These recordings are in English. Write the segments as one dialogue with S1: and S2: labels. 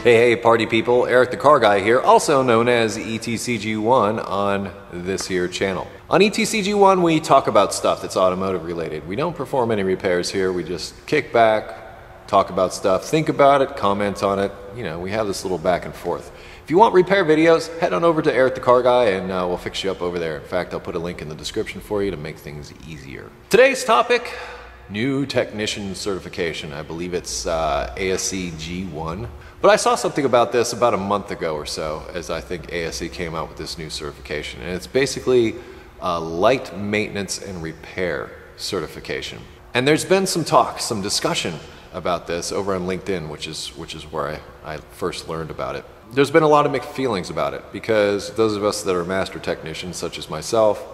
S1: Hey, party people, Eric the Car Guy here, also known as ETCG1 on this here channel. On ETCG1, we talk about stuff that's automotive related. We don't perform any repairs here, we just kick back, talk about stuff, think about it, comment on it. You know, we have this little back and forth. If you want repair videos, head on over to Eric the Car Guy and we'll fix you up over there. In fact, I'll put a link in the description for you to make things easier. Today's topic, new technician certification. I believe it's ASE-G1. But I saw something about this about a month ago or so, as I think ASE came out with this new certification. And it's basically a light maintenance and repair certification. And there's been some talk, some discussion about this over on LinkedIn, which is where I first learned about it. There's been a lot of mixed feelings about it, because those of us that are master technicians, such as myself,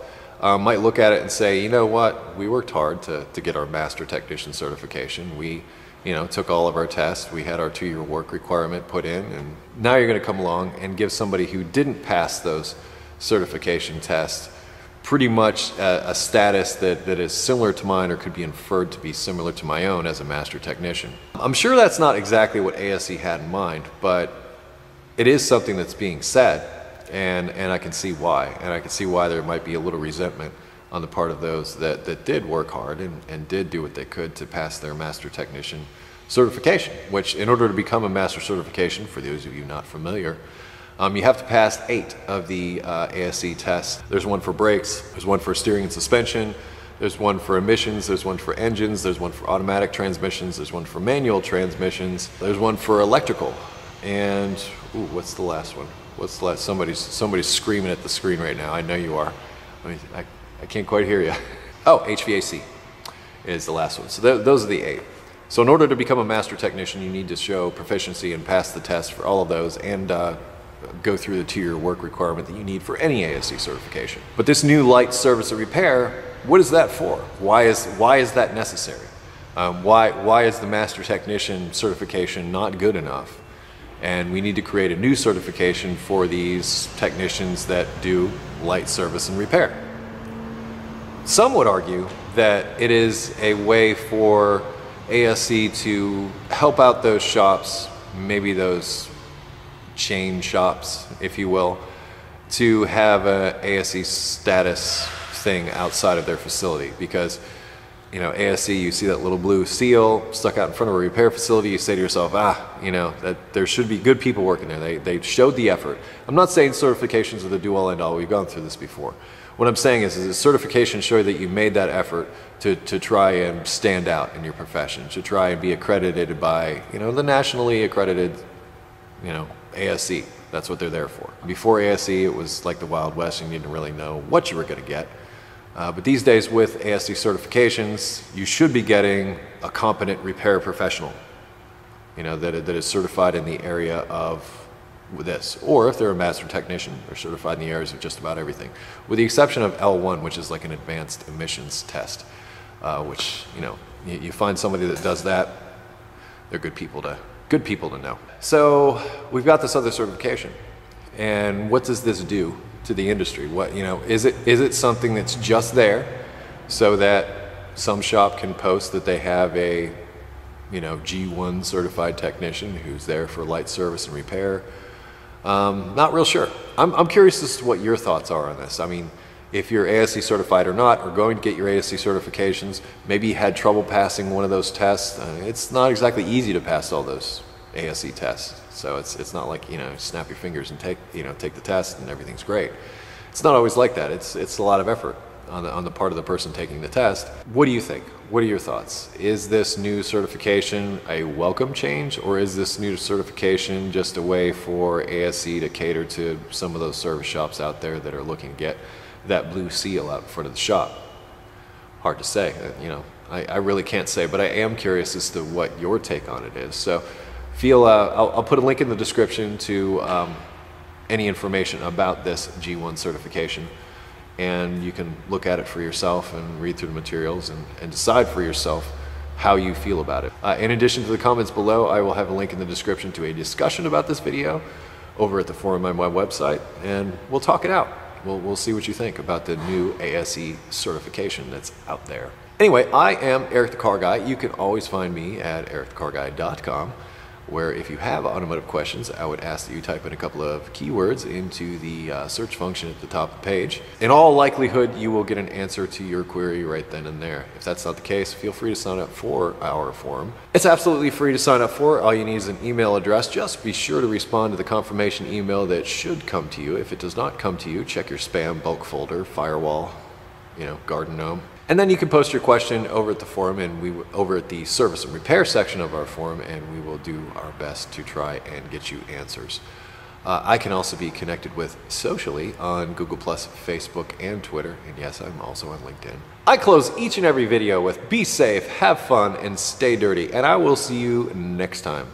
S1: might look at it and say, you know what, we worked hard to get our master technician certification. We took all of our tests, we had our 2-year work requirement put in, and now you're going to come along and give somebody who didn't pass those certification tests pretty much a status that is similar to mine, or could be inferred to be similar to my own as a master technician. I'm sure that's not exactly what ASE had in mind, but it is something that's being said, and I can see why. And I can see why there might be a little resentment on the part of those that did work hard and did do what they could to pass their master technician certification, which, in order to become a master certification, for those of you not familiar, you have to pass 8 of the ASE tests. There's one for brakes, there's one for steering and suspension, there's one for emissions, there's one for engines, there's one for automatic transmissions, there's one for manual transmissions, there's one for electrical, and ooh, what's the last one? What's the last? Somebody's screaming at the screen right now. I know you are. I can't quite hear you. Oh, HVAC is the last one. So those are the 8. So in order to become a master technician, you need to show proficiency and pass the test for all of those, and go through the 2-year work requirement that you need for any ASE certification. But this new light service and repair, what is that for? Why is that necessary? Why is the master technician certification not good enough? And we need to create a new certification for these technicians that do light service and repair. Some would argue that it is a way for ASE to help out those shops, maybe those chain shops, if you will, to have a ASE status thing outside of their facility. Because, you know, ASE, you see that little blue seal stuck out in front of a repair facility, you say to yourself, that there should be good people working there. They showed the effort. I'm not saying certifications are the do-all end-all. We've gone through this before. What I'm saying is a certification show that you made that effort to try and stand out in your profession, to try and be accredited by, the nationally accredited, ASE. That's what they're there for. Before ASE, it was like the Wild West, and you didn't really know what you were going to get. But these days, with ASE certifications, you should be getting a competent repair professional, that is certified in the area of this. Or if they're a master technician, they're certified in the areas of just about everything, with the exception of L1, which is like an advanced emissions test, which, you find somebody that does that, they're good people to know. So we've got this other certification, and what does this do to the industry? What, is it something that's just there so that some shop can post that they have a G1 certified technician who's there for light service and repair? Not real sure. I'm curious as to what your thoughts are on this. I mean, if you're ASE certified or not, or going to get your ASE certifications, maybe you had trouble passing one of those tests. It's not exactly easy to pass all those ASE tests. So it's not like, snap your fingers and take the test and everything's great. It's not always like that. It's a lot of effort on the part of the person taking the test. What do you think? What are your thoughts? Is this new certification a welcome change, or is this new certification just a way for ASE to cater to some of those service shops out there that are looking to get that blue seal out in front of the shop? Hard to say. I really can't say, but I am curious as to what your take on it is. So I'll put a link in the description to any information about this G1 certification, and you can look at it for yourself and read through the materials and decide for yourself how you feel about it. In addition to the comments below, I will have a link in the description to a discussion about this video over at the forum on my website, and we'll talk it out. We'll see what you think about the new ASE certification that's out there. Anyway, I am Eric the Car Guy. You can always find me at EricTheCarGuy.com. where if you have automotive questions, I would ask that you type in a couple of keywords into the search function at the top of the page. In all likelihood, you will get an answer to your query right then and there. If that's not the case, feel free to sign up for our forum. It's absolutely free to sign up for. All you need is an email address. Just be sure to respond to the confirmation email that should come to you. If it does not come to you, check your spam, bulk folder, firewall, garden gnome. And then you can post your question over at the forum and over at the service and repair section of our forum, and we will do our best to try and get you answers. I can also be connected with socially on Google+, Facebook, and Twitter, and yes, I'm also on LinkedIn. I close each and every video with be safe, have fun, and stay dirty, and I will see you next time.